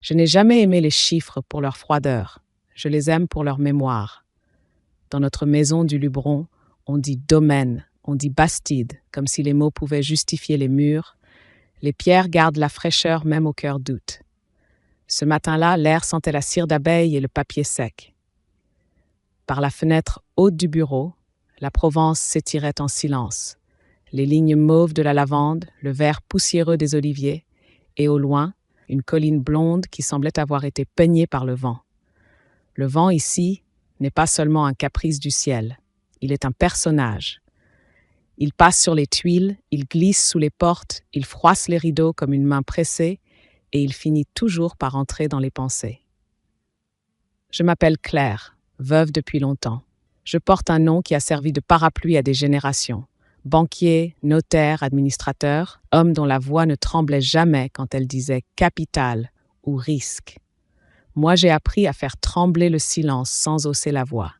Je n'ai jamais aimé les chiffres pour leur froideur. Je les aime pour leur mémoire. Dans notre maison du Luberon, on dit domaine, on dit bastide, comme si les mots pouvaient justifier les murs. Les pierres gardent la fraîcheur même au cœur d'août. Ce matin-là, l'air sentait la cire d'abeille et le papier sec. Par la fenêtre haute du bureau, la Provence s'étirait en silence. Les lignes mauves de la lavande, le vert poussiéreux des oliviers, et au loin, une colline blonde qui semblait avoir été peignée par le vent. Le vent ici n'est pas seulement un caprice du ciel, il est un personnage. Il passe sur les tuiles, il glisse sous les portes, il froisse les rideaux comme une main pressée, et il finit toujours par entrer dans les pensées. Je m'appelle Claire, veuve depuis longtemps. Je porte un nom qui a servi de parapluie à des générations. Banquier, notaire, administrateur, homme dont la voix ne tremblait jamais quand elle disait « capital » ou « risque ». Moi, j'ai appris à faire trembler le silence sans hausser la voix.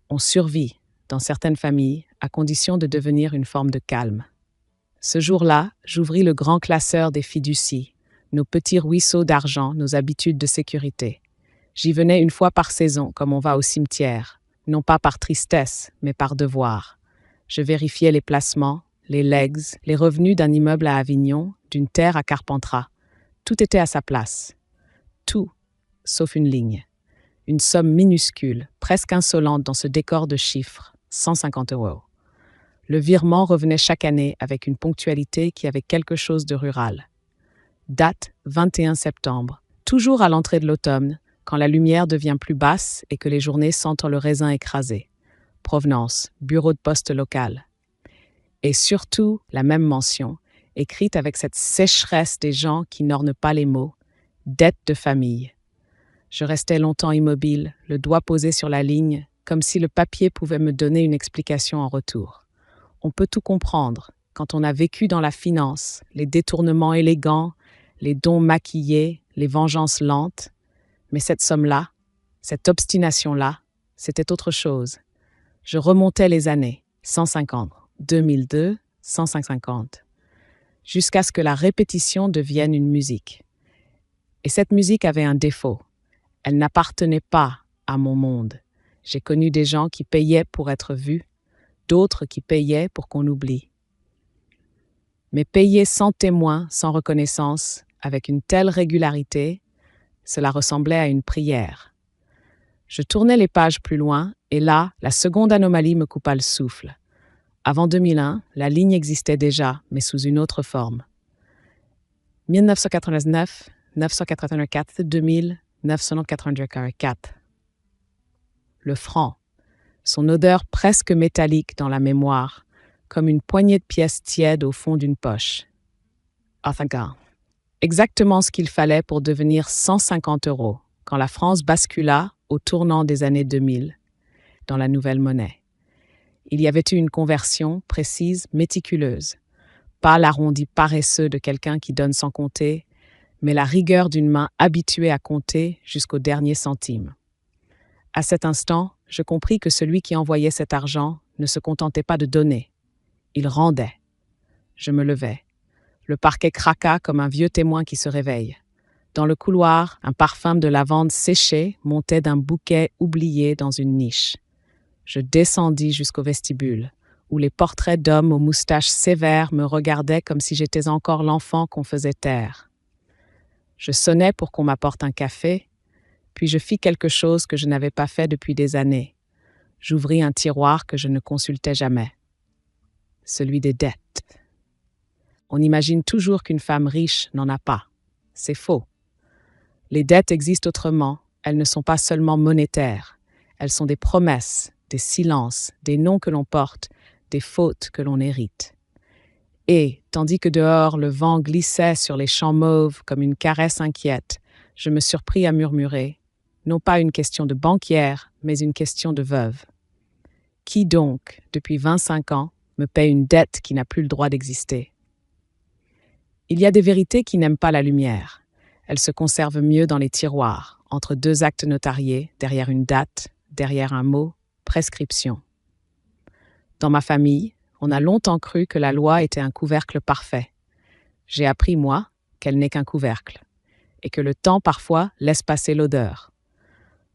On survit, dans certaines familles, à condition de devenir une forme de calme. Ce jour-là, j'ouvris le grand classeur des fiducies, nos petits ruisseaux d'argent, nos habitudes de sécurité. J'y venais une fois par saison, comme on va au cimetière, non pas par tristesse, mais par devoir. Je vérifiais les placements, les legs, les revenus d'un immeuble à Avignon, d'une terre à Carpentras. Tout était à sa place. Tout, sauf une ligne. Une somme minuscule, presque insolente dans ce décor de chiffres, 150 €. Le virement revenait chaque année avec une ponctualité qui avait quelque chose de rural. Date 21 septembre, toujours à l'entrée de l'automne, quand la lumière devient plus basse et que les journées sentent le raisin écrasé. Provenance, bureau de poste local. Et surtout, la même mention, écrite avec cette sécheresse des gens qui n'ornent pas les mots, dette de famille. Je restais longtemps immobile, le doigt posé sur la ligne, comme si le papier pouvait me donner une explication en retour. On peut tout comprendre quand on a vécu dans la finance, les détournements élégants, les dons maquillés, les vengeances lentes. Mais cette somme-là, cette obstination-là, c'était autre chose. Je remontais les années, 150, 2002, 150, jusqu'à ce que la répétition devienne une musique. Et cette musique avait un défaut. Elle n'appartenait pas à mon monde. J'ai connu des gens qui payaient pour être vus, d'autres qui payaient pour qu'on oublie. Mais payer sans témoin, sans reconnaissance, avec une telle régularité, cela ressemblait à une prière. Je tournais les pages plus loin, et là, la seconde anomalie me coupa le souffle. Avant 2001, la ligne existait déjà, mais sous une autre forme. 1989, 984, 2000, 984. Le franc, son odeur presque métallique dans la mémoire, comme une poignée de pièces tièdes au fond d'une poche. Athagar. Exactement ce qu'il fallait pour devenir 150 € quand la France bascula au tournant des années 2000 dans la nouvelle monnaie. Il y avait eu une conversion précise, méticuleuse. Pas l'arrondi paresseux de quelqu'un qui donne sans compter, mais la rigueur d'une main habituée à compter jusqu'au dernier centime. À cet instant, je compris que celui qui envoyait cet argent ne se contentait pas de donner. Il rendait. Je me levai. Le parquet craqua comme un vieux témoin qui se réveille. Dans le couloir, un parfum de lavande séchée montait d'un bouquet oublié dans une niche. Je descendis jusqu'au vestibule, où les portraits d'hommes aux moustaches sévères me regardaient comme si j'étais encore l'enfant qu'on faisait taire. Je sonnai pour qu'on m'apporte un café, puis je fis quelque chose que je n'avais pas fait depuis des années. J'ouvris un tiroir que je ne consultais jamais. Celui des dettes. On imagine toujours qu'une femme riche n'en a pas. C'est faux. Les dettes existent autrement. Elles ne sont pas seulement monétaires. Elles sont des promesses, des silences, des noms que l'on porte, des fautes que l'on hérite. Et, tandis que dehors le vent glissait sur les champs mauves comme une caresse inquiète, je me surpris à murmurer, non pas une question de banquière, mais une question de veuve. Qui donc, depuis 25 ans, me paie une dette qui n'a plus le droit d'exister? Il y a des vérités qui n'aiment pas la lumière. Elles se conservent mieux dans les tiroirs, entre deux actes notariés, derrière une date, derrière un mot, prescription. Dans ma famille, on a longtemps cru que la loi était un couvercle parfait. J'ai appris, moi, qu'elle n'est qu'un couvercle. et que le temps parfois laisse passer l'odeur.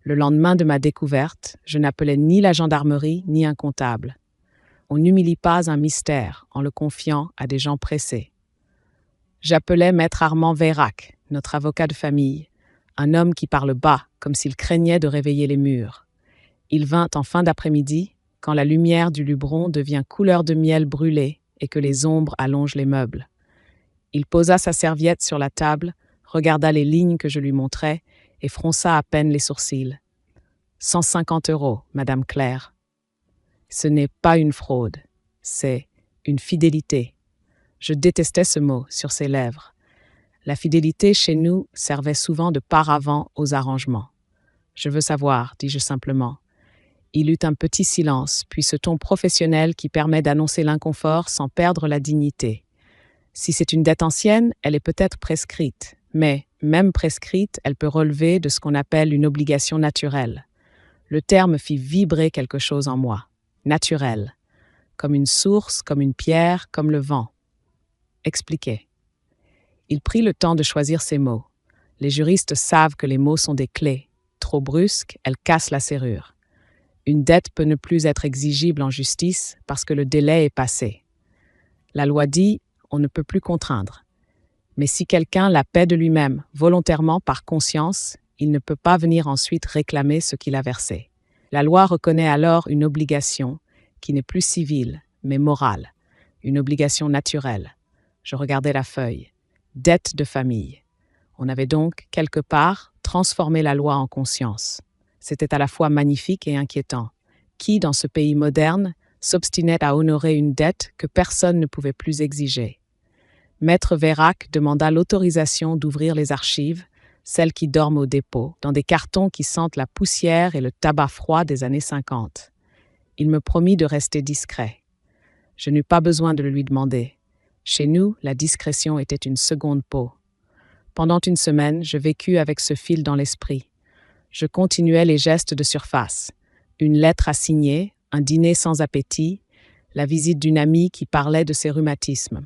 Le lendemain de ma découverte, je n'appelais ni la gendarmerie ni un comptable. On n'humilie pas un mystère en le confiant à des gens pressés. J'appelais maître Armand Vérac, notre avocat de famille, un homme qui parle bas, comme s'il craignait de réveiller les murs. Il vint en fin d'après-midi, quand la lumière du Luberon devient couleur de miel brûlé et que les ombres allongent les meubles. Il posa sa serviette sur la table, regarda les lignes que je lui montrais et fronça à peine les sourcils. 150 €, Madame Claire. Ce n'est pas une fraude, c'est une fidélité. Je détestais ce mot sur ses lèvres. La fidélité chez nous servait souvent de paravent aux arrangements. Je veux savoir, dis-je simplement. Il eut un petit silence, puis ce ton professionnel qui permet d'annoncer l'inconfort sans perdre la dignité. Si c'est une dette ancienne, elle est peut-être prescrite, mais, même prescrite, elle peut relever de ce qu'on appelle une obligation naturelle. Le terme fit vibrer quelque chose en moi. Naturel. Comme une source, comme une pierre, comme le vent. Expliquez. Il prit le temps de choisir ses mots. Les juristes savent que les mots sont des clés. Trop brusques, elles cassent la serrure. Une dette peut ne plus être exigible en justice parce que le délai est passé. La loi dit « on ne peut plus contraindre ». Mais si quelqu'un la paie de lui-même, volontairement, par conscience, il ne peut pas venir ensuite réclamer ce qu'il a versé. La loi reconnaît alors une obligation qui n'est plus civile, mais morale, une obligation naturelle. Je regardais la feuille. Dette de famille. On avait donc, quelque part, transformé la loi en conscience. C'était à la fois magnifique et inquiétant. Qui, dans ce pays moderne, s'obstinait à honorer une dette que personne ne pouvait plus exiger? Maître Vérac demanda l'autorisation d'ouvrir les archives, celles qui dorment au dépôt, dans des cartons qui sentent la poussière et le tabac froid des années 50. Il me promit de rester discret. Je n'eus pas besoin de le lui demander. Chez nous, la discrétion était une seconde peau. Pendant une semaine, je vécus avec ce fil dans l'esprit. Je continuais les gestes de surface. Une lettre à signer, un dîner sans appétit, la visite d'une amie qui parlait de ses rhumatismes.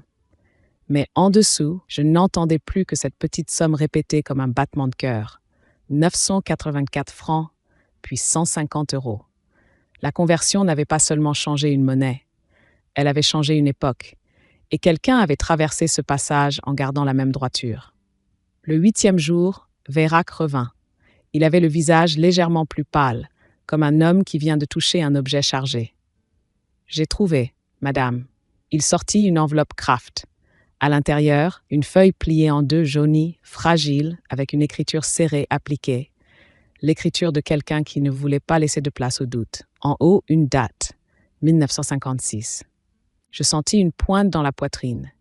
Mais en dessous, je n'entendais plus que cette petite somme répétée comme un battement de cœur. 984 francs, puis 150 €. La conversion n'avait pas seulement changé une monnaie, elle avait changé une époque. Et quelqu'un avait traversé ce passage en gardant la même droiture. Le 8e jour, Vérac revint. Il avait le visage légèrement plus pâle, comme un homme qui vient de toucher un objet chargé. « J'ai trouvé, madame. » Il sortit une enveloppe Kraft. À l'intérieur, une feuille pliée en deux, jaunie, fragile, avec une écriture serrée appliquée. L'écriture de quelqu'un qui ne voulait pas laisser de place au doute. En haut, une date, 1956. Je sentis une pointe dans la poitrine.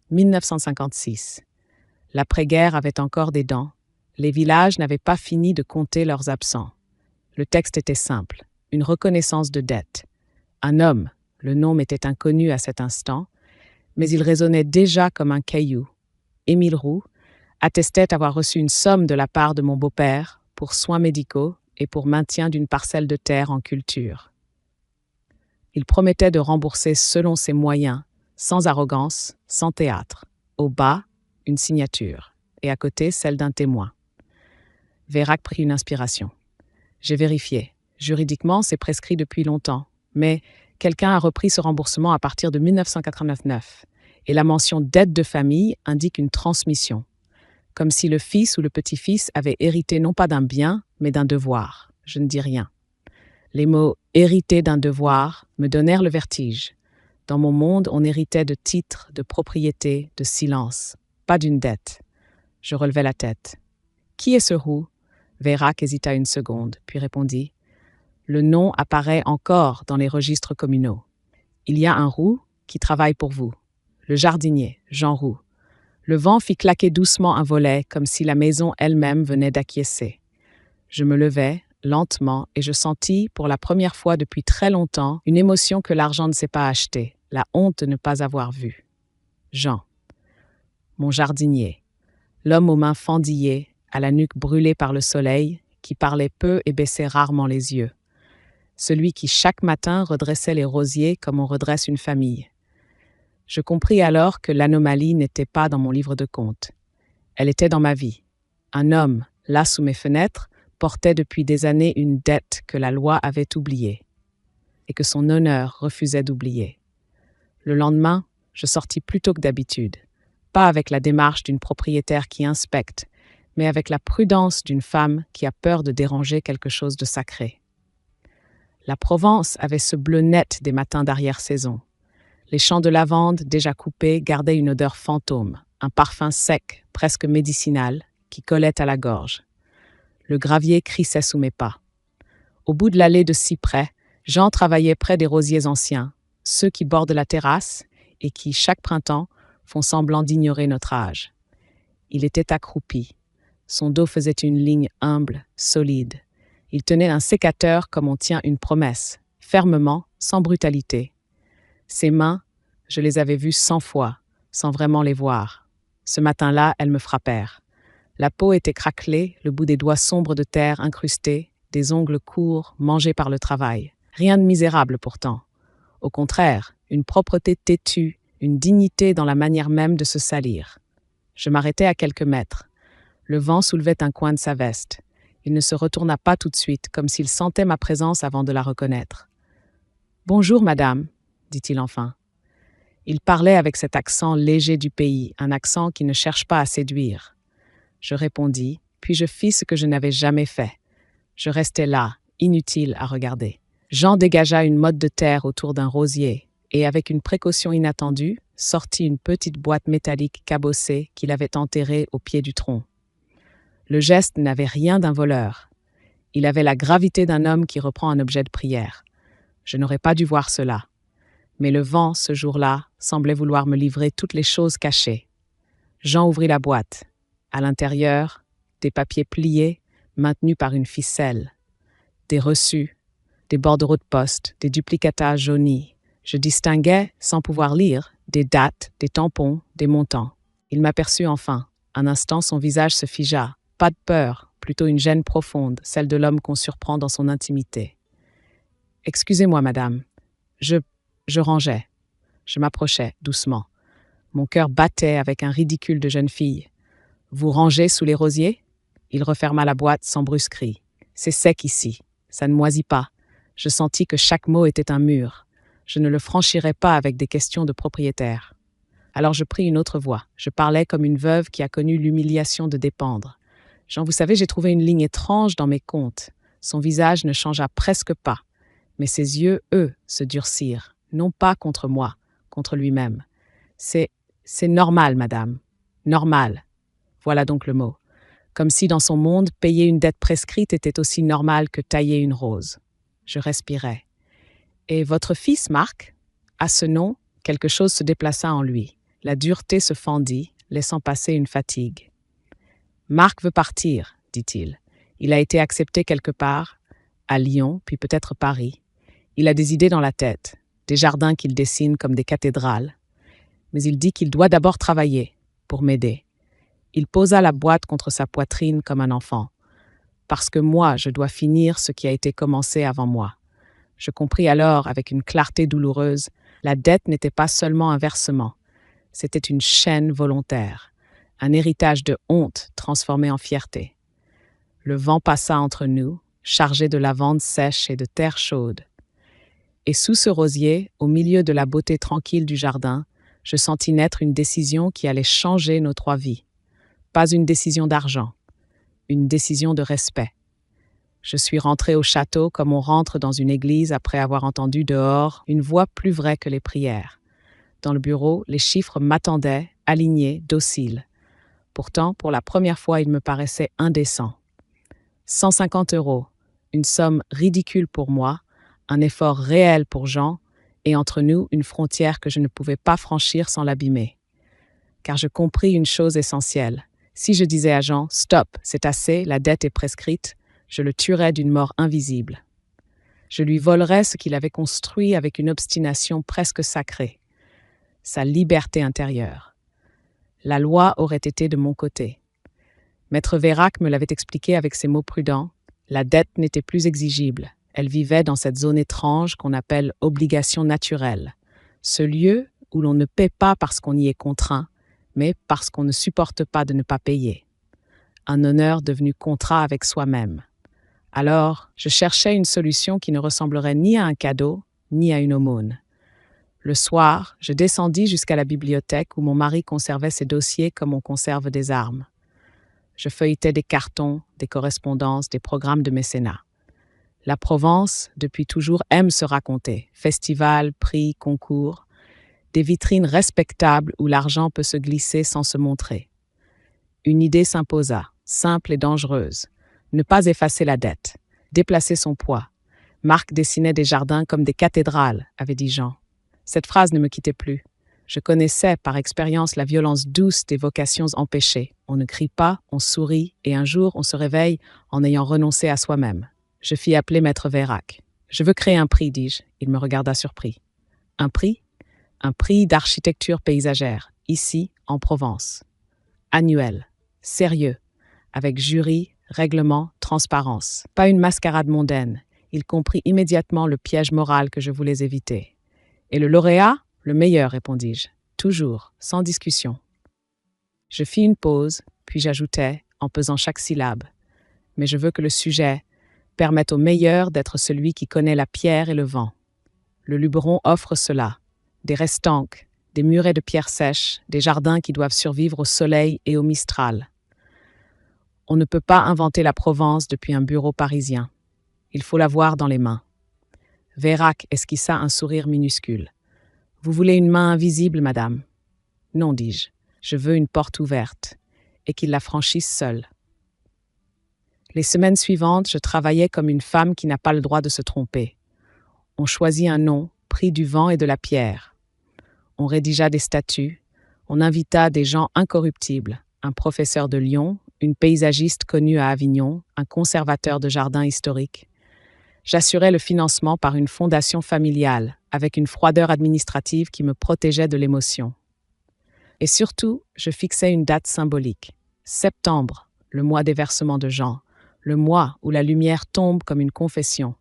1956. L'après-guerre avait encore des dents. Les villages n'avaient pas fini de compter leurs absents. Le texte était simple, une reconnaissance de dette. Un homme, le nom m'était inconnu à cet instant, mais il résonnait déjà comme un caillou. Émile Roux attestait avoir reçu une somme de la part de mon beau-père pour soins médicaux et pour maintien d'une parcelle de terre en culture. Il promettait de rembourser selon ses moyens, sans arrogance, sans théâtre. Au bas, une signature, et à côté, celle d'un témoin. Vérac prit une inspiration. J'ai vérifié. Juridiquement, c'est prescrit depuis longtemps, mais quelqu'un a repris ce remboursement à partir de 1989, et la mention dette de famille indique une transmission, comme si le fils ou le petit-fils avait hérité non pas d'un bien, mais d'un devoir. Je ne dis rien. Les mots « hériter d'un devoir » me donnèrent le vertige. Dans mon monde, on héritait de titres, de propriétés, de silence, pas d'une dette. Je relevai la tête. « Qui est ce Roux ?» Vérac hésita une seconde, puis répondit « Le nom apparaît encore dans les registres communaux. Il y a un Roux qui travaille pour vous. Le jardinier, Jean Roux. » Le vent fit claquer doucement un volet, comme si la maison elle-même venait d'acquiescer. Je me levai, lentement, et je sentis, pour la première fois depuis très longtemps, une émotion que l'argent ne sait pas acheter, la honte de ne pas avoir vue. Jean. Mon jardinier. L'homme aux mains fendillées, à la nuque brûlée par le soleil, qui parlait peu et baissait rarement les yeux. Celui qui chaque matin redressait les rosiers comme on redresse une famille. Je compris alors que l'anomalie n'était pas dans mon livre de comptes. Elle était dans ma vie. Un homme, là sous mes fenêtres, portait depuis des années une dette que la loi avait oubliée et que son honneur refusait d'oublier. Le lendemain, je sortis plus tôt que d'habitude, pas avec la démarche d'une propriétaire qui inspecte, mais avec la prudence d'une femme qui a peur de déranger quelque chose de sacré. La Provence avait ce bleu net des matins d'arrière-saison. Les champs de lavande, déjà coupés, gardaient une odeur fantôme, un parfum sec, presque médicinal, qui collait à la gorge. Le gravier crissait sous mes pas. Au bout de l'allée de cyprès, Jean travaillait près des rosiers anciens, ceux qui bordent la terrasse et qui, chaque printemps, font semblant d'ignorer notre âge. Il était accroupi. Son dos faisait une ligne humble, solide. Il tenait un sécateur comme on tient une promesse, fermement, sans brutalité. Ses mains, je les avais vues 100 fois, sans vraiment les voir. Ce matin-là, elles me frappèrent. La peau était craquelée, le bout des doigts sombres de terre incrustés, des ongles courts, mangés par le travail. Rien de misérable pourtant. Au contraire, une propreté têtue, une dignité dans la manière même de se salir. Je m'arrêtai à quelques mètres. Le vent soulevait un coin de sa veste. Il ne se retourna pas tout de suite, comme s'il sentait ma présence avant de la reconnaître. « Bonjour, madame », dit-il enfin. Il parlait avec cet accent léger du pays, un accent qui ne cherche pas à séduire. Je répondis, puis je fis ce que je n'avais jamais fait. Je restai là, inutile à regarder. Jean dégagea une motte de terre autour d'un rosier et, avec une précaution inattendue, sortit une petite boîte métallique cabossée qu'il avait enterrée au pied du tronc. Le geste n'avait rien d'un voleur. Il avait la gravité d'un homme qui reprend un objet de prière. Je n'aurais pas dû voir cela. Mais le vent, ce jour-là, semblait vouloir me livrer toutes les choses cachées. Jean ouvrit la boîte. À l'intérieur, des papiers pliés, maintenus par une ficelle. Des reçus, des bordereaux de poste, des duplicata jaunis. Je distinguais, sans pouvoir lire, des dates, des tampons, des montants. Il m'aperçut enfin. Un instant, son visage se figea. Pas de peur, plutôt une gêne profonde, celle de l'homme qu'on surprend dans son intimité. « Excusez-moi, madame. Je rangeais. Je m'approchais, doucement. Mon cœur battait avec un ridicule de jeune fille. « Vous rangez sous les rosiers ?» Il referma la boîte sans brusquerie. « C'est sec ici. Ça ne moisit pas. » Je sentis que chaque mot était un mur. Je ne le franchirais pas avec des questions de propriétaire. Alors je pris une autre voix. Je parlais comme une veuve qui a connu l'humiliation de dépendre. « Jean, vous savez, j'ai trouvé une ligne étrange dans mes comptes. » Son visage ne changea presque pas. Mais ses yeux, eux, se durcirent. Non pas contre moi, contre lui-même. « C'est normal, madame. Normal. » Voilà donc le mot. Comme si dans son monde, payer une dette prescrite était aussi normal que tailler une rose. Je respirais. « Et votre fils, Marc ?» À ce nom, quelque chose se déplaça en lui. La dureté se fendit, laissant passer une fatigue. « Marc veut partir, dit-il. Il a été accepté quelque part, à Lyon, puis peut-être Paris. Il a des idées dans la tête, des jardins qu'il dessine comme des cathédrales. Mais il dit qu'il doit d'abord travailler, pour m'aider. Il posa la boîte contre sa poitrine comme un enfant. Parce que moi, je dois finir ce qui a été commencé avant moi. Je compris alors, avec une clarté douloureuse, la dette n'était pas seulement un versement. C'était une chaîne volontaire, un héritage de honte transformé en fierté. Le vent passa entre nous, chargé de lavande sèche et de terre chaude. Et sous ce rosier, au milieu de la beauté tranquille du jardin, je sentis naître une décision qui allait changer nos 3 vies. Pas une décision d'argent, une décision de respect. Je suis rentré au château comme on rentre dans une église après avoir entendu dehors une voix plus vraie que les prières. Dans le bureau, les chiffres m'attendaient, alignés, dociles. Pourtant, pour la première fois, ils me paraissaient indécents. 150 €, une somme ridicule pour moi, un effort réel pour Jean, et entre nous, une frontière que je ne pouvais pas franchir sans l'abîmer. Car je compris une chose essentielle. Si je disais à Jean « Stop, c'est assez, la dette est prescrite », je le tuerais d'une mort invisible. Je lui volerais ce qu'il avait construit avec une obstination presque sacrée. Sa liberté intérieure. La loi aurait été de mon côté. Maître Vérac me l'avait expliqué avec ses mots prudents. La dette n'était plus exigible. Elle vivait dans cette zone étrange qu'on appelle obligation naturelle. Ce lieu où l'on ne paie pas parce qu'on y est contraint, mais parce qu'on ne supporte pas de ne pas payer. un honneur devenu contrat avec soi-même. Alors, je cherchais une solution qui ne ressemblerait ni à un cadeau, ni à une aumône. Le soir, je descendis jusqu'à la bibliothèque où mon mari conservait ses dossiers comme on conserve des armes. Je feuilletais des cartons, des correspondances, des programmes de mécénat. La Provence, depuis toujours, aime se raconter. Festivals, prix, concours, des vitrines respectables où l'argent peut se glisser sans se montrer. Une idée s'imposa, simple et dangereuse. Ne pas effacer la dette, déplacer son poids. Marc dessinait des jardins comme des cathédrales, avait dit Jean. Cette phrase ne me quittait plus. Je connaissais par expérience la violence douce des vocations empêchées. On ne crie pas, on sourit, et un jour on se réveille en ayant renoncé à soi-même. Je fis appeler Maître Vérac. « Je veux créer un prix, dis-je. » Il me regarda surpris. « Un prix ? Un prix d'architecture paysagère, ici, en Provence. Annuel, sérieux, avec jury, règlement, transparence. Pas une mascarade mondaine. » Il comprit immédiatement le piège moral que je voulais éviter. « Et le lauréat ? Le meilleur, répondis-je. Toujours, sans discussion. » Je fis une pause, puis j'ajoutai, en pesant chaque syllabe. « Mais je veux que le sujet permette au meilleur d'être celui qui connaît la pierre et le vent. Le Luberon offre cela. Des restanques, des murets de pierres sèches, des jardins qui doivent survivre au soleil et au mistral. On ne peut pas inventer la Provence depuis un bureau parisien. Il faut l'avoir dans les mains. » Vérac esquissa un sourire minuscule. « Vous voulez une main invisible, madame ? » ?»« Non, dis-je. Je veux une porte ouverte, et qu'il la franchisse seule. » Les semaines suivantes, je travaillais comme une femme qui n'a pas le droit de se tromper. On choisit un nom, pris du vent et de la pierre. On rédigea des statuts. On invita des gens incorruptibles, un professeur de Lyon, une paysagiste connue à Avignon, un conservateur de jardins historiques. J'assurais le financement par une fondation familiale, avec une froideur administrative qui me protégeait de l'émotion. Et surtout, je fixais une date symbolique. Septembre, le mois des versements de Jean, le mois où la lumière tombe comme une confession.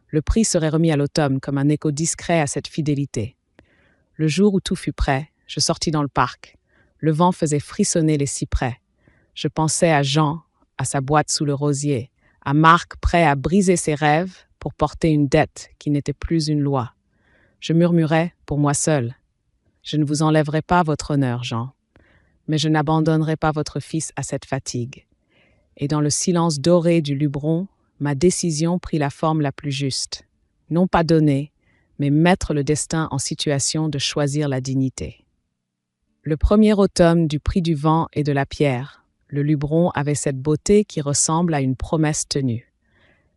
Le prix serait remis à l'automne comme un écho discret à cette fidélité. Le jour où tout fut prêt, je sortis dans le parc. Le vent faisait frissonner les cyprès. Je pensais à Jean, à sa boîte sous le rosier, à Marc prêt à briser ses rêves pour porter une dette qui n'était plus une loi. Je murmurais, pour moi seul, « Je ne vous enlèverai pas votre honneur, Jean, mais je n'abandonnerai pas votre fils à cette fatigue. » Et dans le silence doré du Luberon, ma décision prit la forme la plus juste. Non pas donner, mais mettre le destin en situation de choisir la dignité. Le premier automne du prix du vent et de la pierre, le Luberon avait cette beauté qui ressemble à une promesse tenue.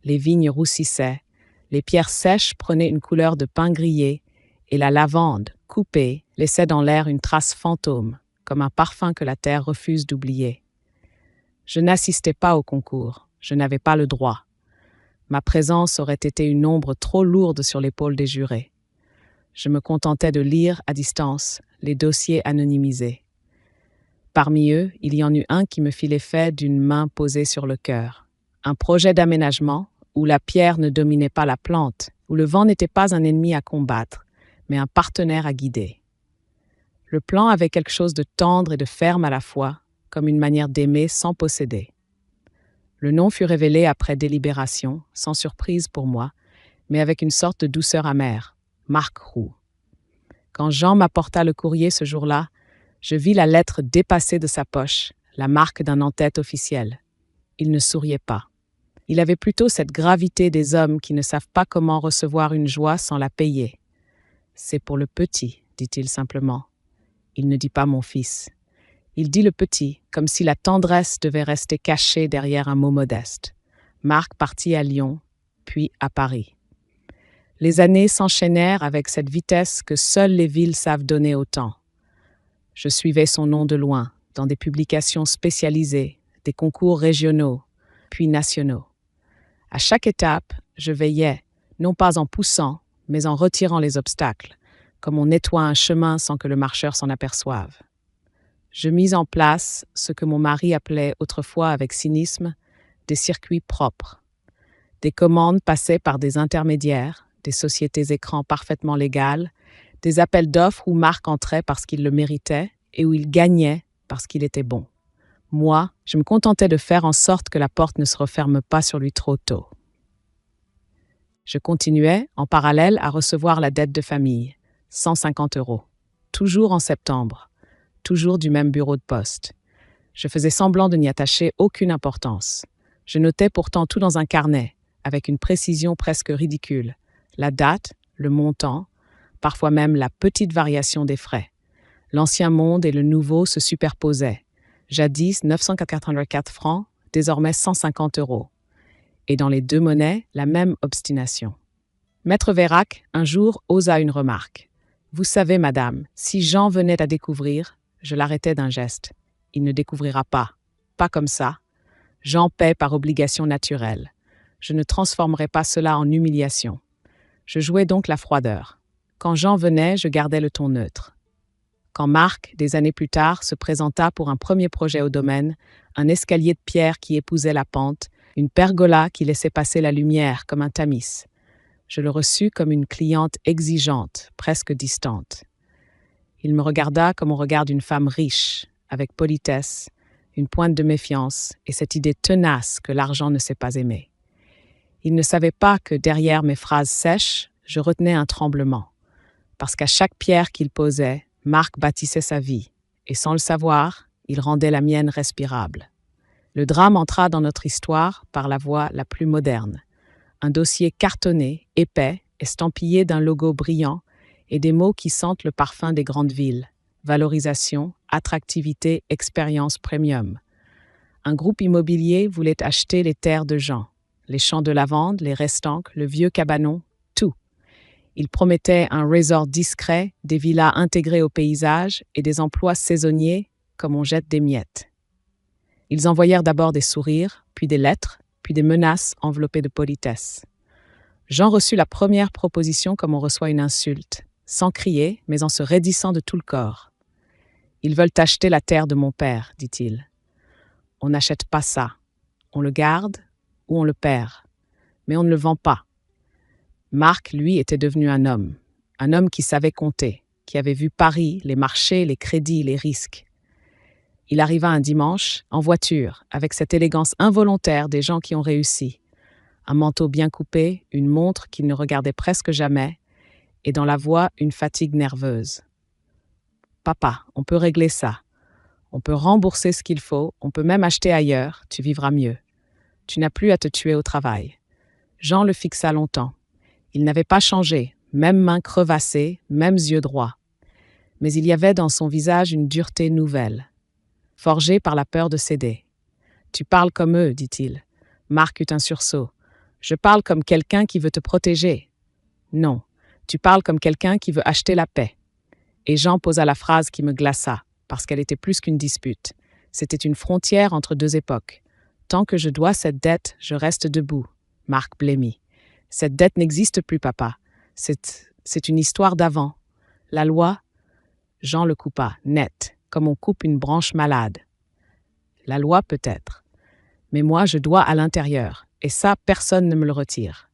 Les vignes roussissaient, les pierres sèches prenaient une couleur de pain grillé, et la lavande, coupée, laissait dans l'air une trace fantôme, comme un parfum que la terre refuse d'oublier. Je n'assistais pas au concours, je n'avais pas le droit. Ma présence aurait été une ombre trop lourde sur l'épaule des jurés. Je me contentais de lire à distance les dossiers anonymisés. Parmi eux, il y en eut un qui me fit l'effet d'une main posée sur le cœur. Un projet d'aménagement où la pierre ne dominait pas la plante, où le vent n'était pas un ennemi à combattre, mais un partenaire à guider. Le plan avait quelque chose de tendre et de ferme à la fois, comme une manière d'aimer sans posséder. Le nom fut révélé après délibération, sans surprise pour moi, mais avec une sorte de douceur amère, Marc Roux. Quand Jean m'apporta le courrier ce jour-là, je vis la lettre dépassée de sa poche, la marque d'un en-tête officiel. Il ne souriait pas. Il avait plutôt cette gravité des hommes qui ne savent pas comment recevoir une joie sans la payer. « C'est pour le petit », dit-il simplement. Il ne dit pas mon fils. Il dit le petit, comme si la tendresse devait rester cachée derrière un mot modeste. Marc partit à Lyon, puis à Paris. Les années s'enchaînèrent avec cette vitesse que seules les villes savent donner au temps. Je suivais son nom de loin, dans des publications spécialisées, des concours régionaux, puis nationaux. À chaque étape, je veillais, non pas en poussant, mais en retirant les obstacles, comme on nettoie un chemin sans que le marcheur s'en aperçoive. Je mis en place ce que mon mari appelait autrefois avec cynisme des circuits propres. Des commandes passaient par des intermédiaires, des sociétés écrans parfaitement légales, des appels d'offres où Marc entrait parce qu'il le méritait et où il gagnait parce qu'il était bon. Moi, je me contentais de faire en sorte que la porte ne se referme pas sur lui trop tôt. Je continuais, en parallèle, à recevoir la dette de famille, 150 €, toujours en septembre, toujours du même bureau de poste. Je faisais semblant de n'y attacher aucune importance. Je notais pourtant tout dans un carnet, avec une précision presque ridicule. La date, le montant, parfois même la petite variation des frais. L'ancien monde et le nouveau se superposaient. Jadis 984 francs, désormais 150 €. Et dans les deux monnaies, la même obstination. Maître Vérac, un jour, osa une remarque. « Vous savez, madame, si Jean venait à découvrir, je l'arrêtais d'un geste. Il ne découvrira pas. Pas comme ça. Jean paie par obligation naturelle. Je ne transformerai pas cela en humiliation. » Je jouais donc la froideur. Quand Jean venait, je gardais le ton neutre. Quand Marc, des années plus tard, se présenta pour un premier projet au domaine, un escalier de pierre qui épousait la pente, une pergola qui laissait passer la lumière comme un tamis. Je le reçus comme une cliente exigeante, presque distante. Il me regarda comme on regarde une femme riche, avec politesse, une pointe de méfiance et cette idée tenace que l'argent ne sait pas aimer. Il ne savait pas que derrière mes phrases sèches, je retenais un tremblement, parce qu'à chaque pierre qu'il posait, Marc bâtissait sa vie, et sans le savoir, il rendait la mienne respirable. Le drame entra dans notre histoire par la voie la plus moderne. Un dossier cartonné, épais, estampillé d'un logo brillant et des mots qui sentent le parfum des grandes villes. Valorisation, attractivité, expérience premium. Un groupe immobilier voulait acheter les terres de Jean, les champs de lavande, les restanques, le vieux cabanon, tout. Il promettait un resort discret, des villas intégrées au paysage et des emplois saisonniers comme on jette des miettes. Ils envoyèrent d'abord des sourires, puis des lettres, puis des menaces enveloppées de politesse. Jean reçut la première proposition comme on reçoit une insulte, sans crier, mais en se raidissant de tout le corps. « Ils veulent acheter la terre de mon père, dit-il. On n'achète pas ça. On le garde ou on le perd. Mais on ne le vend pas. » Marc, lui, était devenu un homme qui savait compter, qui avait vu Paris, les marchés, les crédits, les risques. Il arriva un dimanche, en voiture, avec cette élégance involontaire des gens qui ont réussi. Un manteau bien coupé, une montre qu'il ne regardait presque jamais, et dans la voix, une fatigue nerveuse. « Papa, on peut régler ça. On peut rembourser ce qu'il faut, on peut même acheter ailleurs, tu vivras mieux. Tu n'as plus à te tuer au travail. » Jean le fixa longtemps. Il n'avait pas changé, même main crevassée, mêmes yeux droits. Mais il y avait dans son visage une dureté nouvelle, forgée par la peur de céder. « Tu parles comme eux, dit-il. » Marc eut un sursaut. « Je parle comme quelqu'un qui veut te protéger. » « Non, tu parles comme quelqu'un qui veut acheter la paix. » Et Jean posa la phrase qui me glaça, parce qu'elle était plus qu'une dispute. C'était une frontière entre deux époques. « Tant que je dois cette dette, je reste debout. » Marc blêmit. « Cette dette n'existe plus, papa. C'est une histoire d'avant. La loi... » Jean le coupa, net, comme on coupe une branche malade. « La loi peut-être. Mais moi, je dois à l'intérieur, et ça, personne ne me le retire. »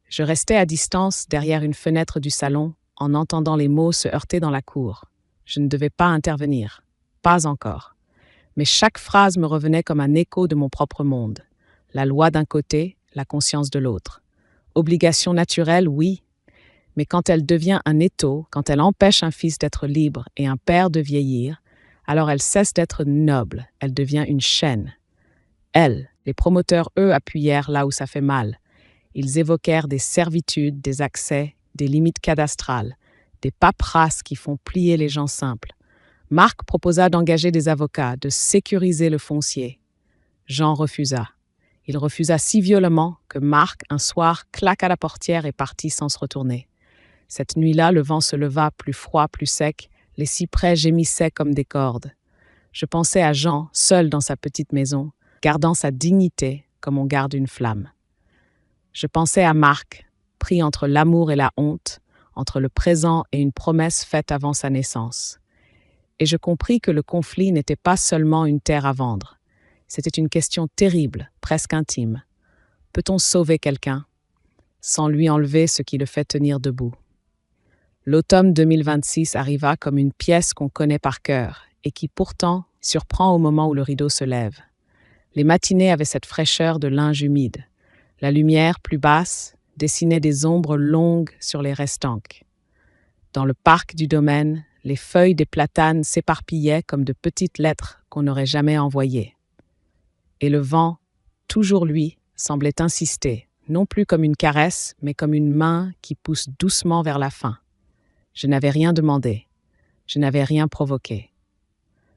Je restais à distance derrière une fenêtre du salon, en entendant les mots se heurter dans la cour. Je ne devais pas intervenir. Pas encore. Mais chaque phrase me revenait comme un écho de mon propre monde. La loi d'un côté, la conscience de l'autre. Obligation naturelle, oui, mais quand elle devient un étau, quand elle empêche un fils d'être libre et un père de vieillir, alors elle cesse d'être noble, elle devient une chaîne. Elle, les promoteurs, eux, appuyèrent là où ça fait mal. Ils évoquèrent des servitudes, des accès, des limites cadastrales, des paperasses qui font plier les gens simples. Marc proposa d'engager des avocats, de sécuriser le foncier. Jean refusa. Il refusa si violemment que Marc, un soir, claqua la portière et partit sans se retourner. Cette nuit-là, le vent se leva, plus froid, plus sec, les cyprès gémissaient comme des cordes. Je pensais à Jean, seul dans sa petite maison, gardant sa dignité comme on garde une flamme. Je pensais à Marc, pris entre l'amour et la honte, entre le présent et une promesse faite avant sa naissance. Et je compris que le conflit n'était pas seulement une terre à vendre. C'était une question terrible, presque intime. Peut-on sauver quelqu'un sans lui enlever ce qui le fait tenir debout? L'automne 2026 arriva comme une pièce qu'on connaît par cœur et qui pourtant surprend au moment où le rideau se lève. Les matinées avaient cette fraîcheur de linge humide. La lumière, plus basse, dessinait des ombres longues sur les restanques. Dans le parc du domaine, les feuilles des platanes s'éparpillaient comme de petites lettres qu'on n'aurait jamais envoyées. Et le vent, toujours lui, semblait insister, non plus comme une caresse, mais comme une main qui pousse doucement vers la fin. Je n'avais rien demandé. Je n'avais rien provoqué.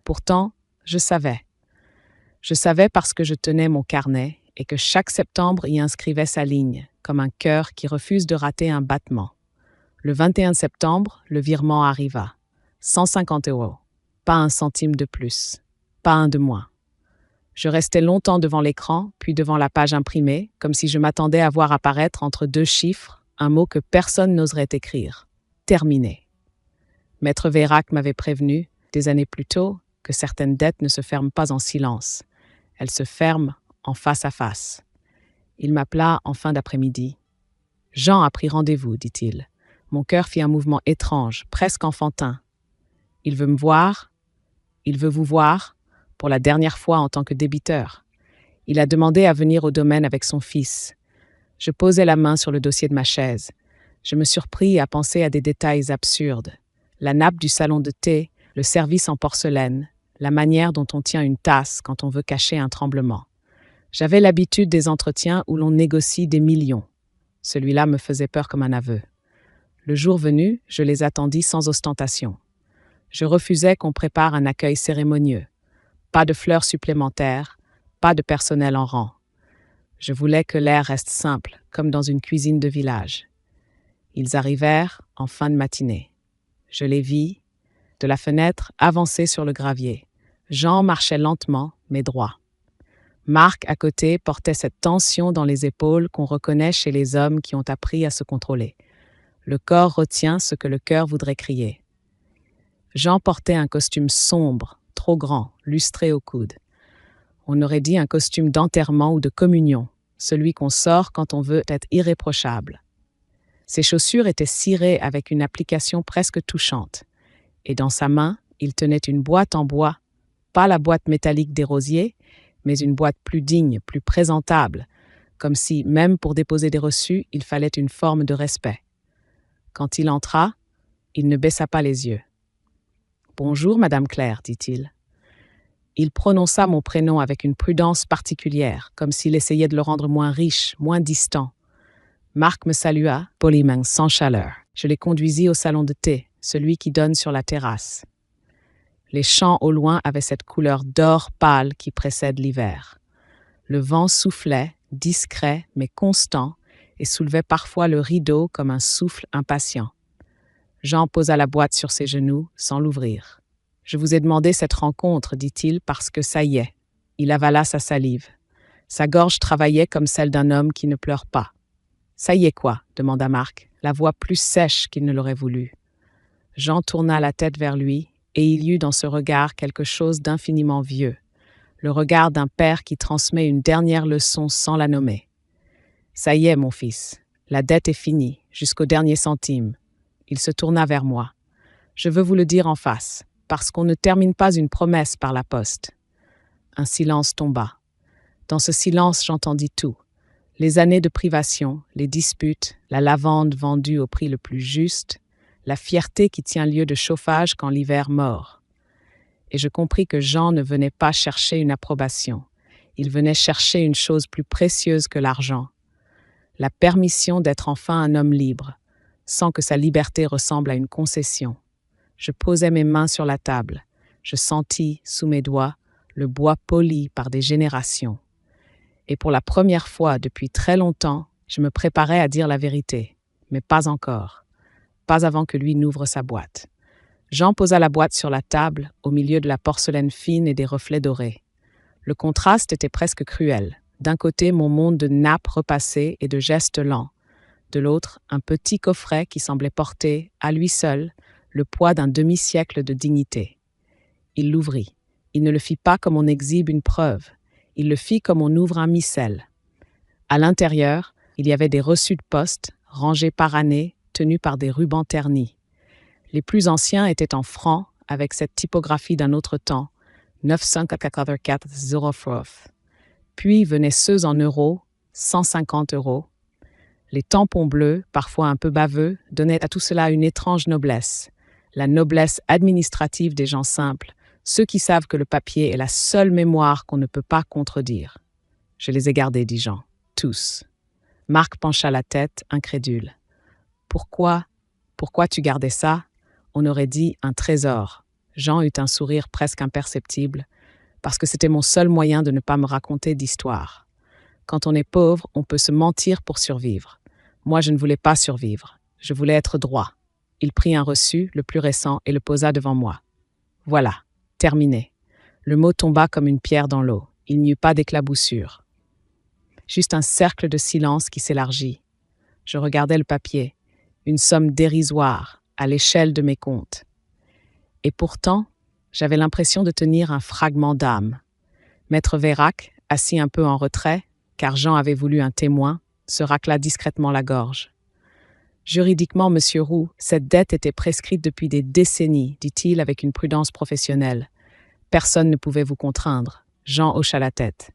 Pourtant, je savais. Je savais parce que je tenais mon carnet et que chaque septembre y inscrivait sa ligne, comme un cœur qui refuse de rater un battement. Le 21 septembre, le virement arriva. 150 €. Pas un centime de plus. Pas un de moins. Je restais longtemps devant l'écran, puis devant la page imprimée, comme si je m'attendais à voir apparaître entre deux chiffres un mot que personne n'oserait écrire. Terminé. Maître Vérac m'avait prévenu, des années plus tôt, que certaines dettes ne se ferment pas en silence. Elles se ferment en face à face. Il m'appela en fin d'après-midi. « Jean a pris rendez-vous, dit-il. Mon cœur fit un mouvement étrange, presque enfantin. Il veut me voir, il veut vous voir, pour la dernière fois en tant que débiteur. Il a demandé à venir au domaine avec son fils. Je posai la main sur le dossier de ma chaise. Je me surpris à penser à des détails absurdes. La nappe du salon de thé, le service en porcelaine, la manière dont on tient une tasse quand on veut cacher un tremblement. J'avais l'habitude des entretiens où l'on négocie des millions. Celui-là me faisait peur comme un aveu. Le jour venu, je les attendis sans ostentation. Je refusais qu'on prépare un accueil cérémonieux. Pas de fleurs supplémentaires, pas de personnel en rang. Je voulais que l'air reste simple, comme dans une cuisine de village. Ils arrivèrent en fin de matinée. Je les vis, de la fenêtre, avancer sur le gravier. Jean marchait lentement, mais droit. Marc, à côté, portait cette tension dans les épaules qu'on reconnaît chez les hommes qui ont appris à se contrôler. Le corps retient ce que le cœur voudrait crier. Jean portait un costume sombre, trop grand, lustré au coude. On aurait dit un costume d'enterrement ou de communion, celui qu'on sort quand on veut être irréprochable. Ses chaussures étaient cirées avec une application presque touchante, et dans sa main, il tenait une boîte en bois, pas la boîte métallique des rosiers, mais une boîte plus digne, plus présentable, comme si, même pour déposer des reçus, il fallait une forme de respect. Quand il entra, il ne baissa pas les yeux. « Bonjour, Madame Claire, dit-il. » Il prononça mon prénom avec une prudence particulière, comme s'il essayait de le rendre moins riche, moins distant. Marc me salua, poliment, sans chaleur. Je les conduisis au salon de thé, celui qui donne sur la terrasse. Les champs au loin avaient cette couleur d'or pâle qui précède l'hiver. Le vent soufflait, discret mais constant, et soulevait parfois le rideau comme un souffle impatient. Jean posa la boîte sur ses genoux, sans l'ouvrir. « Je vous ai demandé cette rencontre, dit-il, parce que ça y est. » Il avala sa salive. Sa gorge travaillait comme celle d'un homme qui ne pleure pas. « Ça y est quoi ?» demanda Marc, la voix plus sèche qu'il ne l'aurait voulu. Jean tourna la tête vers lui, et il y eut dans ce regard quelque chose d'infiniment vieux, le regard d'un père qui transmet une dernière leçon sans la nommer. « Ça y est, mon fils, la dette est finie, jusqu'au dernier centime. » Il se tourna vers moi. « Je veux vous le dire en face, parce qu'on ne termine pas une promesse par la poste. » Un silence tomba. Dans ce silence, j'entendis tout. Les années de privation, les disputes, la lavande vendue au prix le plus juste, la fierté qui tient lieu de chauffage quand l'hiver mord. Et je compris que Jean ne venait pas chercher une approbation. Il venait chercher une chose plus précieuse que l'argent. La permission d'être enfin un homme libre, sans que sa liberté ressemble à une concession. Je posai mes mains sur la table. Je sentis, sous mes doigts, le bois poli par des générations. Et pour la première fois depuis très longtemps, je me préparais à dire la vérité, mais pas encore. Pas avant que lui n'ouvre sa boîte. Jean posa la boîte sur la table, au milieu de la porcelaine fine et des reflets dorés. Le contraste était presque cruel. D'un côté, mon monde de nappes repassées et de gestes lents. De l'autre, un petit coffret qui semblait porter, à lui seul, le poids d'un demi-siècle de dignité. Il l'ouvrit. Il ne le fit pas comme on exhibe une preuve. Il le fit comme on ouvre un missel. À l'intérieur, il y avait des reçus de poste, rangés par année, tenus par des rubans ternis. Les plus anciens étaient en francs, avec cette typographie d'un autre temps, 984 Puis venaient ceux en euros, 150 €. Les tampons bleus, parfois un peu baveux, donnaient à tout cela une étrange noblesse. La noblesse administrative des gens simples, ceux qui savent que le papier est la seule mémoire qu'on ne peut pas contredire. Je les ai gardés, dit Jean. Tous. Marc pencha la tête, incrédule. Pourquoi tu gardais ça? On aurait dit un trésor. Jean eut un sourire presque imperceptible, parce que c'était mon seul moyen de ne pas me raconter d'histoire. Quand on est pauvre, on peut se mentir pour survivre. Moi, je ne voulais pas survivre. Je voulais être droit. Il prit un reçu, le plus récent, et le posa devant moi. Voilà, terminé. Le mot tomba comme une pierre dans l'eau. Il n'y eut pas d'éclaboussure. Juste un cercle de silence qui s'élargit. Je regardais le papier, une somme dérisoire, à l'échelle de mes comptes. Et pourtant, j'avais l'impression de tenir un fragment d'âme. Maître Vérac, assis un peu en retrait, car Jean avait voulu un témoin, se racla discrètement la gorge. Juridiquement, monsieur Roux, cette dette était prescrite depuis des décennies, dit-il avec une prudence professionnelle. Personne ne pouvait vous contraindre. Jean hocha la tête.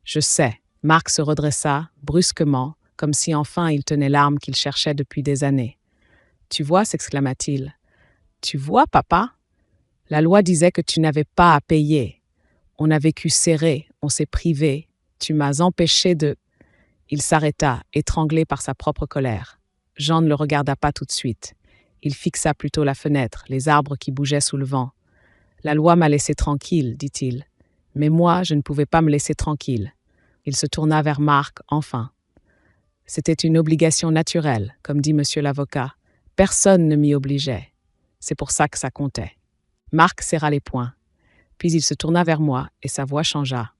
Je sais. Marc se redressa, brusquement, comme si enfin il tenait l'arme qu'il cherchait depuis des années. Tu vois, s'exclama-t-il. Tu vois, papa? La loi disait que tu n'avais pas à payer. On a vécu serré, on s'est privé. Tu m'as empêché de... Il s'arrêta, étranglé par sa propre colère. Jean ne le regarda pas tout de suite. Il fixa plutôt la fenêtre, les arbres qui bougeaient sous le vent. La loi m'a laissé tranquille, dit-il. Mais moi, je ne pouvais pas me laisser tranquille. Il se tourna vers Marc, enfin. C'était une obligation naturelle, comme dit monsieur l'avocat. Personne ne m'y obligeait. C'est pour ça que ça comptait. Marc serra les poings. Puis il se tourna vers moi et sa voix changea.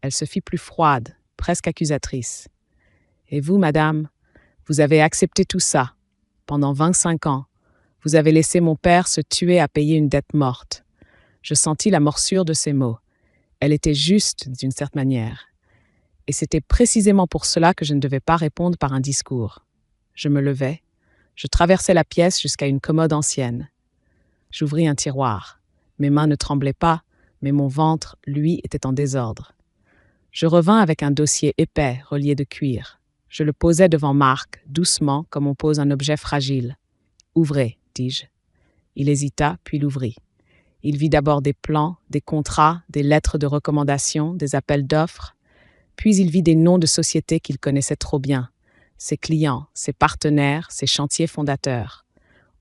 Elle se fit plus froide, presque accusatrice. Et vous, madame, vous avez accepté tout ça. Pendant 25 ans, vous avez laissé mon père se tuer à payer une dette morte. Je sentis la morsure de ses mots. Elle était juste, d'une certaine manière. Et c'était précisément pour cela que je ne devais pas répondre par un discours. Je me levai. Je traversai la pièce jusqu'à une commode ancienne. J'ouvris un tiroir. Mes mains ne tremblaient pas, mais mon ventre, lui, était en désordre. Je revins avec un dossier épais, relié de cuir. Je le posai devant Marc, doucement, comme on pose un objet fragile. « Ouvrez », dis-je. Il hésita, puis l'ouvrit. Il vit d'abord des plans, des contrats, des lettres de recommandation, des appels d'offres. Puis il vit des noms de sociétés qu'il connaissait trop bien. Ses clients, ses partenaires, ses chantiers fondateurs.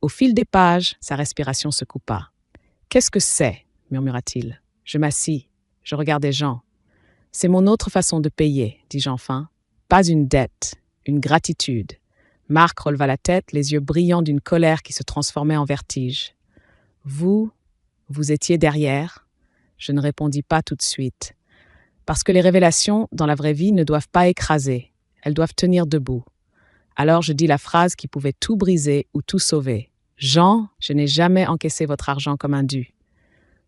Au fil des pages, sa respiration se coupa. « Qu'est-ce que c'est » murmura-t-il. Je m'assis. Je regardais Jean. « C'est mon autre façon de payer » dis-je enfin. « Pas une dette, une gratitude. » Marc releva la tête, les yeux brillants d'une colère qui se transformait en vertige. « Vous étiez derrière ?» Je ne répondis pas tout de suite. Parce que les révélations, dans la vraie vie, ne doivent pas écraser. Elles doivent tenir debout. Alors je dis la phrase qui pouvait tout briser ou tout sauver. « Jean, je n'ai jamais encaissé votre argent comme un dû.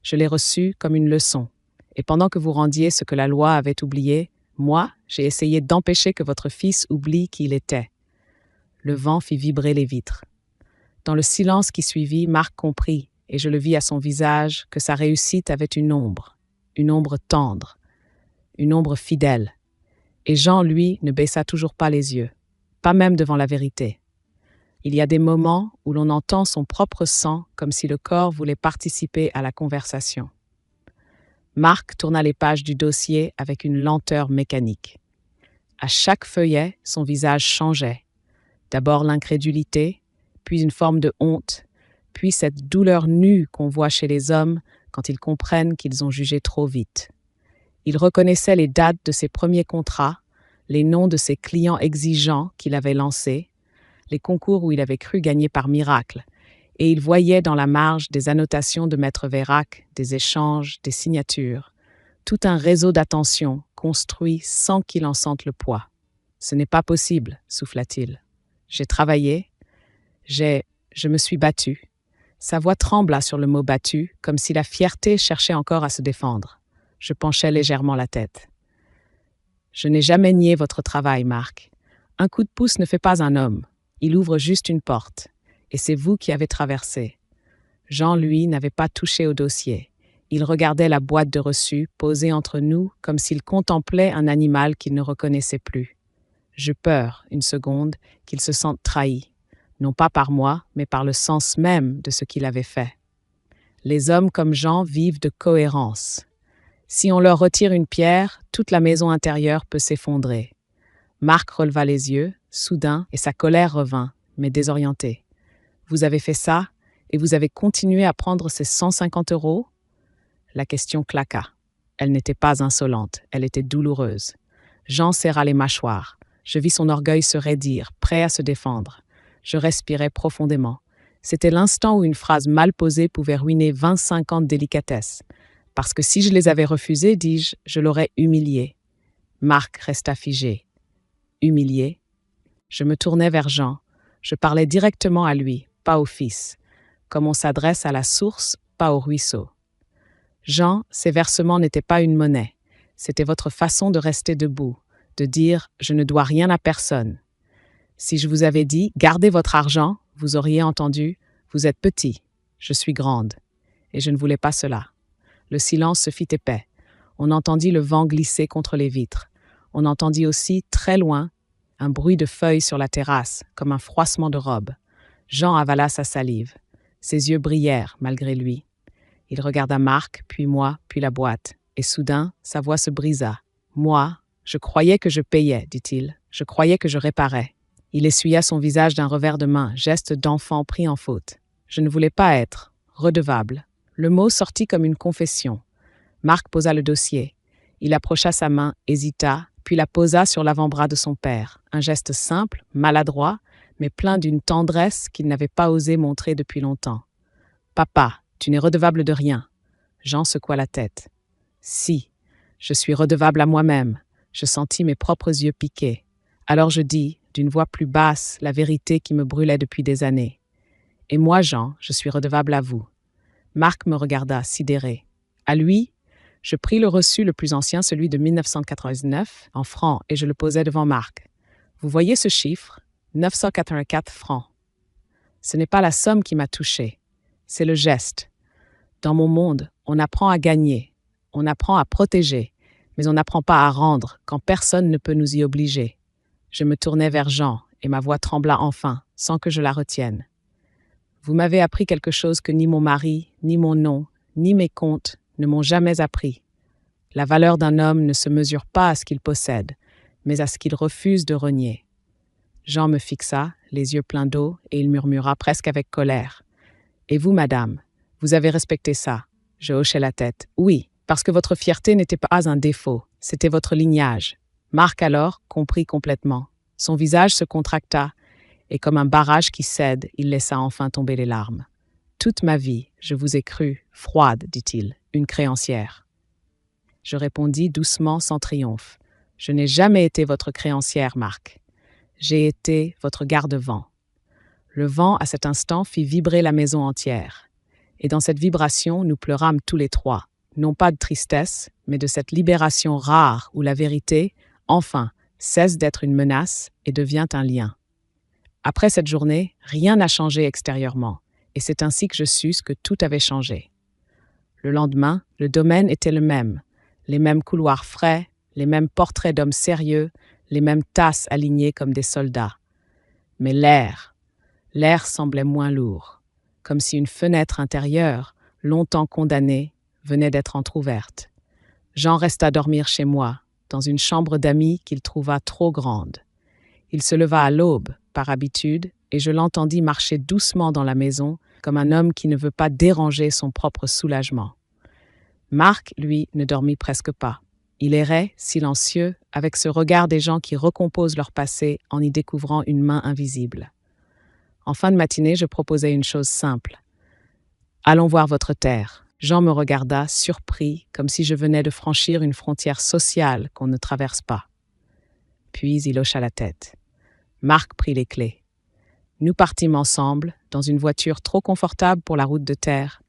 Je l'ai reçu comme une leçon. Et pendant que vous rendiez ce que la loi avait oublié, moi, j'ai essayé d'empêcher que votre fils oublie qui il était. » Le vent fit vibrer les vitres. Dans le silence qui suivit, Marc comprit, et je le vis à son visage, que sa réussite avait une ombre tendre, une ombre fidèle. Et Jean, lui, ne baissa toujours pas les yeux, pas même devant la vérité. Il y a des moments où l'on entend son propre sang comme si le corps voulait participer à la conversation. Marc tourna les pages du dossier avec une lenteur mécanique. À chaque feuillet, son visage changeait. D'abord l'incrédulité, puis une forme de honte, puis cette douleur nue qu'on voit chez les hommes quand ils comprennent qu'ils ont jugé trop vite. Il reconnaissait les dates de ses premiers contrats, les noms de ses clients exigeants qu'il avait lancés, les concours où il avait cru gagner par miracle, et il voyait dans la marge des annotations de Maître Vérac, des échanges, des signatures, tout un réseau d'attention construit sans qu'il en sente le poids. « Ce n'est pas possible », souffla-t-il. « J'ai travaillé, je me suis battu. » Sa voix trembla sur le mot « battu », comme si la fierté cherchait encore à se défendre. Je penchai légèrement la tête. « Je n'ai jamais nié votre travail, Marc. Un coup de pouce ne fait pas un homme. Il ouvre juste une porte. Et c'est vous qui avez traversé. » Jean, lui, n'avait pas touché au dossier. Il regardait la boîte de reçus posée entre nous comme s'il contemplait un animal qu'il ne reconnaissait plus. J'eus peur, une seconde, qu'il se sente trahi, non pas par moi, mais par le sens même de ce qu'il avait fait. Les hommes comme Jean vivent de cohérence. Si on leur retire une pierre, toute la maison intérieure peut s'effondrer. Marc releva les yeux, soudain, et sa colère revint, mais désorientée. « Vous avez fait ça, et vous avez continué à prendre ces 150 €? » La question claqua. Elle n'était pas insolente, elle était douloureuse. Jean serra les mâchoires. Je vis son orgueil se raidir, prêt à se défendre. Je respirais profondément. C'était l'instant où une phrase mal posée pouvait ruiner 25 ans de délicatesse. Parce que si je les avais refusés, dis-je, je l'aurais humilié. Marc resta figé. Humilié? Je me tournai vers Jean. Je parlais directement à lui, pas au fils. Comme on s'adresse à la source, pas au ruisseau. Jean, ces versements n'étaient pas une monnaie. C'était votre façon de rester debout, de dire « je ne dois rien à personne ». Si je vous avais dit « gardez votre argent », vous auriez entendu « vous êtes petit, je suis grande ». Et je ne voulais pas cela. Le silence se fit épais. On entendit le vent glisser contre les vitres. On entendit aussi, très loin, un bruit de feuilles sur la terrasse, comme un froissement de robe. Jean avala sa salive. Ses yeux brillèrent, malgré lui. Il regarda Marc, puis moi, puis la boîte. Et soudain, sa voix se brisa. « Moi, je croyais que je payais, dit-il. Je croyais que je réparais. » Il essuya son visage d'un revers de main, geste d'enfant pris en faute. Je ne voulais pas être redevable. Le mot sortit comme une confession. Marc posa le dossier. Il approcha sa main, hésita, puis la posa sur l'avant-bras de son père. Un geste simple, maladroit, mais plein d'une tendresse qu'il n'avait pas osé montrer depuis longtemps. « Papa, tu n'es redevable de rien. » Jean secoua la tête. « Si, je suis redevable à moi-même. » Je sentis mes propres yeux piqués. Alors je dis, d'une voix plus basse, la vérité qui me brûlait depuis des années. « Et moi, Jean, je suis redevable à vous. » Marc me regarda, sidéré. À lui, je pris le reçu le plus ancien, celui de 1999, en francs, et je le posai devant Marc. « Vous voyez ce chiffre ? 984 francs. Ce n'est pas la somme qui m'a touché, c'est le geste. Dans mon monde, on apprend à gagner, on apprend à protéger, mais on n'apprend pas à rendre quand personne ne peut nous y obliger. » Je me tournai vers Jean et ma voix trembla enfin, sans que je la retienne. « Vous m'avez appris quelque chose que ni mon mari, ni mon nom, ni mes comptes ne m'ont jamais appris. La valeur d'un homme ne se mesure pas à ce qu'il possède, mais à ce qu'il refuse de renier. » Jean me fixa, les yeux pleins d'eau, et il murmura presque avec colère. « Et vous, madame, vous avez respecté ça ?» Je hochai la tête. « Oui, parce que votre fierté n'était pas un défaut, c'était votre lignage. » Marc alors comprit complètement. Son visage se contracta, et comme un barrage qui cède, il laissa enfin tomber les larmes. « Toute ma vie, je vous ai cru, froide, dit-il, une créancière. » Je répondis doucement, sans triomphe. « Je n'ai jamais été votre créancière, Marc. J'ai été votre garde-vent. » Le vent, à cet instant, fit vibrer la maison entière. Et dans cette vibration, nous pleurâmes tous les trois, non pas de tristesse, mais de cette libération rare où la vérité, enfin, cesse d'être une menace et devient un lien. Après cette journée, rien n'a changé extérieurement, et c'est ainsi que je sus que tout avait changé. Le lendemain, le domaine était le même, les mêmes couloirs frais, les mêmes portraits d'hommes sérieux, les mêmes tasses alignées comme des soldats. Mais l'air semblait moins lourd, comme si une fenêtre intérieure, longtemps condamnée, venait d'être entr'ouverte. Jean resta dormir chez moi, dans une chambre d'amis qu'il trouva trop grande. Il se leva à l'aube, par habitude, et je l'entendis marcher doucement dans la maison, comme un homme qui ne veut pas déranger son propre soulagement. Marc, lui, ne dormit presque pas. Il errait, silencieux, avec ce regard des gens qui recomposent leur passé en y découvrant une main invisible. En fin de matinée, je proposai une chose simple. « Allons voir votre terre. » Jean me regarda, surpris, comme si je venais de franchir une frontière sociale qu'on ne traverse pas. Puis il hocha la tête. Marc prit les clés. Nous partîmes ensemble, dans une voiture trop confortable pour la route de terre.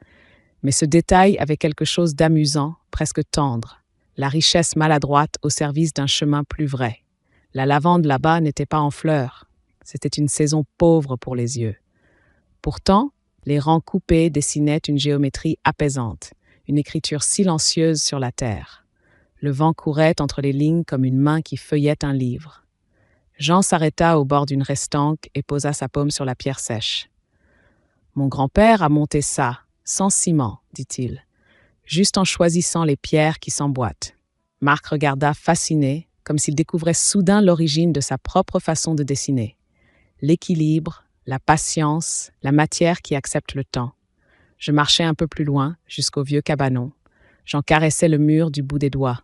Mais ce détail avait quelque chose d'amusant, presque tendre. La richesse maladroite au service d'un chemin plus vrai. La lavande là-bas n'était pas en fleurs. C'était une saison pauvre pour les yeux. Pourtant, les rangs coupés dessinaient une géométrie apaisante, une écriture silencieuse sur la terre. Le vent courait entre les lignes comme une main qui feuillette un livre. Jean s'arrêta au bord d'une restanque et posa sa paume sur la pierre sèche. « Mon grand-père a monté ça, sans ciment, dit-il, juste en choisissant les pierres qui s'emboîtent. » Marc regarda fasciné, comme s'il découvrait soudain l'origine de sa propre façon de dessiner. L'équilibre, la patience, la matière qui accepte le temps. Je marchais un peu plus loin, jusqu'au vieux cabanon. J'en caressais le mur du bout des doigts.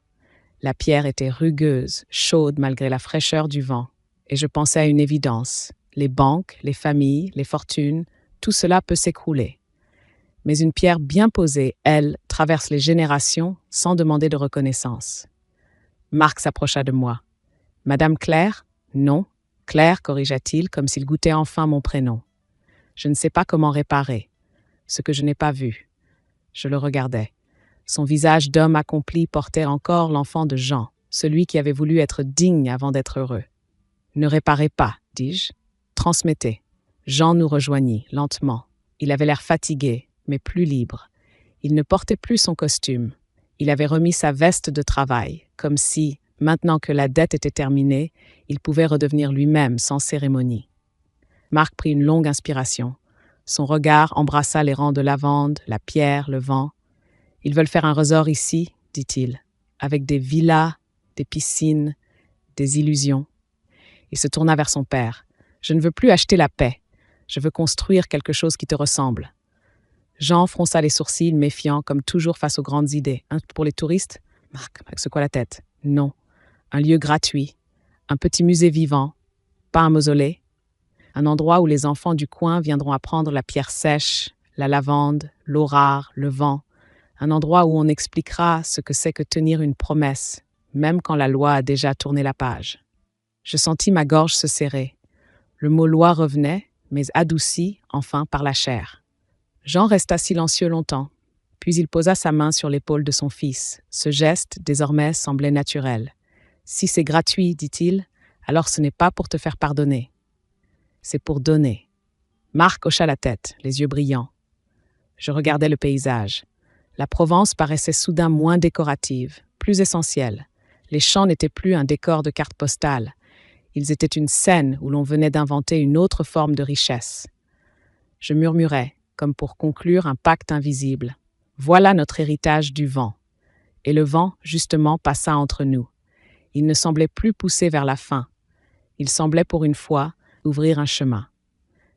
La pierre était rugueuse, chaude malgré la fraîcheur du vent. Et je pensais à une évidence. Les banques, les familles, les fortunes, tout cela peut s'écrouler. Mais une pierre bien posée, elle, traverse les générations sans demander de reconnaissance. Marc s'approcha de moi. « Madame Claire ?»« Non. » Claire, corrigea-t-il, comme s'il goûtait enfin mon prénom. Je ne sais pas comment réparer. Ce que je n'ai pas vu. Je le regardais. Son visage d'homme accompli portait encore l'enfant de Jean, celui qui avait voulu être digne avant d'être heureux. « Ne réparez pas, dis-je. Transmettez. » Jean nous rejoignit, lentement. Il avait l'air fatigué, mais plus libre. Il ne portait plus son costume. Il avait remis sa veste de travail, comme si, maintenant que la dette était terminée, il pouvait redevenir lui-même sans cérémonie. Marc prit une longue inspiration. Son regard embrassa les rangs de lavande, la pierre, le vent. « Ils veulent faire un resort ici, dit-il, avec des villas, des piscines, des illusions. » Il se tourna vers son père. « Je ne veux plus acheter la paix. Je veux construire quelque chose qui te ressemble. » Jean fronça les sourcils, méfiant, comme toujours face aux grandes idées. « Pour les touristes ?» Marc secoua la tête. « Non. Un lieu gratuit. Un petit musée vivant. Pas un mausolée. Un endroit où les enfants du coin viendront apprendre la pierre sèche, la lavande, l'eau rare, le vent. Un endroit où on expliquera ce que c'est que tenir une promesse, même quand la loi a déjà tourné la page. » Je sentis ma gorge se serrer. Le mot « loi » revenait, mais adouci, enfin, par la chair. Jean resta silencieux longtemps, puis il posa sa main sur l'épaule de son fils. Ce geste, désormais, semblait naturel. « Si c'est gratuit, dit-il, alors ce n'est pas pour te faire pardonner. C'est pour donner. » Marc hocha la tête, les yeux brillants. Je regardais le paysage. La Provence paraissait soudain moins décorative, plus essentielle. Les champs n'étaient plus un décor de carte postale. Ils étaient une scène où l'on venait d'inventer une autre forme de richesse. Je murmurais, comme pour conclure un pacte invisible. Voilà notre héritage du vent. Et le vent, justement, passa entre nous. Il ne semblait plus pousser vers la fin. Il semblait, pour une fois, ouvrir un chemin.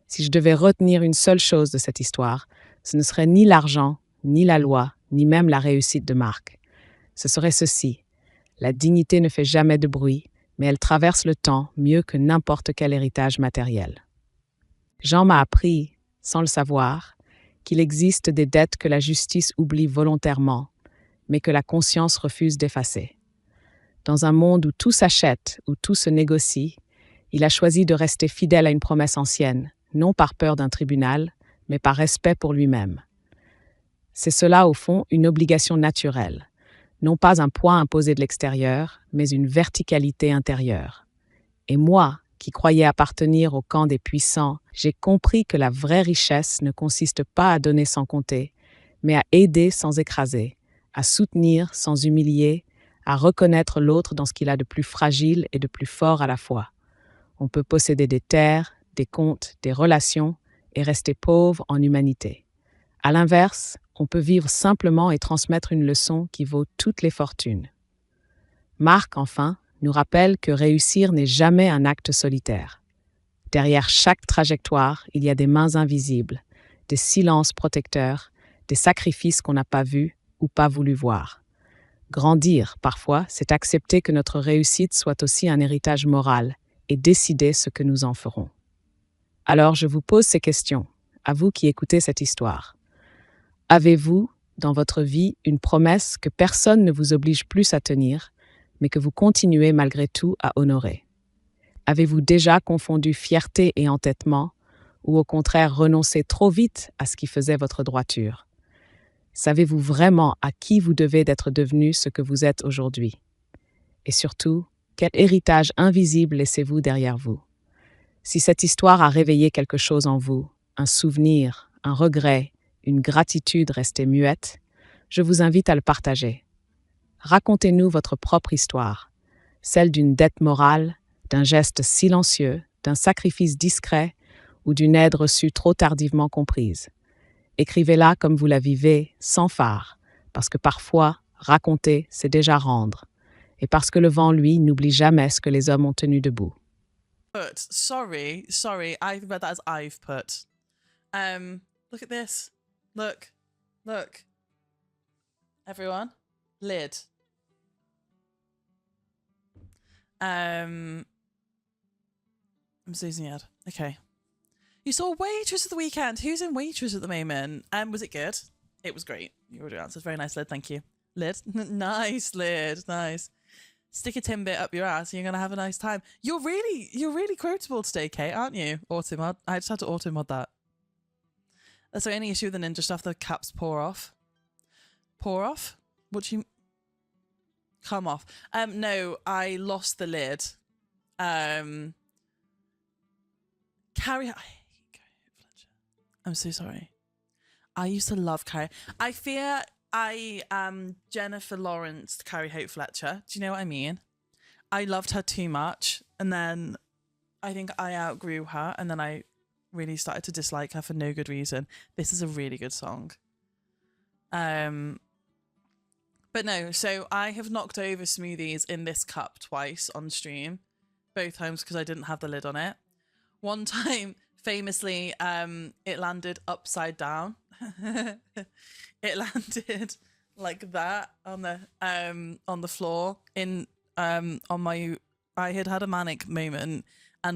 Si je devais retenir une seule chose de cette histoire, ce ne serait ni l'argent, ni la loi, ni même la réussite de Marc. Ce serait ceci. La dignité ne fait jamais de bruit, mais elle traverse le temps mieux que n'importe quel héritage matériel. Jean m'a appris, sans le savoir, qu'il existe des dettes que la justice oublie volontairement, mais que la conscience refuse d'effacer. Dans un monde où tout s'achète, où tout se négocie, il a choisi de rester fidèle à une promesse ancienne, non par peur d'un tribunal, mais par respect pour lui-même. C'est cela, au fond, une obligation naturelle. Non pas un poids imposé de l'extérieur, mais une verticalité intérieure. Et moi, qui croyais appartenir au camp des puissants, j'ai compris que la vraie richesse ne consiste pas à donner sans compter, mais à aider sans écraser, à soutenir sans humilier, à reconnaître l'autre dans ce qu'il a de plus fragile et de plus fort à la fois. On peut posséder des terres, des comptes, des relations et rester pauvre en humanité. À l'inverse, on peut vivre simplement et transmettre une leçon qui vaut toutes les fortunes. Marc, enfin, nous rappelle que réussir n'est jamais un acte solitaire. Derrière chaque trajectoire, il y a des mains invisibles, des silences protecteurs, des sacrifices qu'on n'a pas vus ou pas voulu voir. Grandir, parfois, c'est accepter que notre réussite soit aussi un héritage moral et décider ce que nous en ferons. Alors, je vous pose ces questions, à vous qui écoutez cette histoire. Avez-vous, dans votre vie, une promesse que personne ne vous oblige plus à tenir, mais que vous continuez malgré tout à honorer? Avez-vous déjà confondu fierté et entêtement, ou au contraire renoncé trop vite à ce qui faisait votre droiture? Savez-vous vraiment à qui vous devez d'être devenu ce que vous êtes aujourd'hui? Et surtout, quel héritage invisible laissez-vous derrière vous? Si cette histoire a réveillé quelque chose en vous, un souvenir, un regret, une gratitude restée muette, je vous invite à le partager. Racontez-nous votre propre histoire, celle d'une dette morale, d'un geste silencieux, d'un sacrifice discret ou d'une aide reçue trop tardivement comprise. Écrivez-la comme vous la vivez, sans phare, parce que parfois, raconter, c'est déjà rendre, et parce que le vent, lui, n'oublie jamais ce que les hommes ont tenu debout. Sorry, I read that as I've put. Look at this. Look. Everyone, lid. I'm Susan Yad. Okay. You saw Waitress at the weekend. Who's in Waitress at the moment? Was it good? It was great. You already answered. Very nice, Lid. Thank you. Lid. Nice, Lid. Nice. Stick a Timbit up your ass and you're gonna have a nice time. You're really quotable today, Kate, aren't you? Automod. I just had to automod that. That's the only issue with the ninja stuff, the caps pour off. Pour off? What do you come off? No, I lost the lid. Carrie, I hate Carrie Fletcher. I'm so sorry. I used to love Carrie. I fear I Jennifer Lawrence Carrie Hope Fletcher. Do you know what I mean? I loved her too much, and then I think I outgrew her, and then I really started to dislike her for no good reason. This is a really good song. But no, so I have knocked over smoothies in this cup twice on stream, both times because I didn't have the lid on it. One time, famously, it landed upside down. It landed like that on the floor in on my. I had a manic moment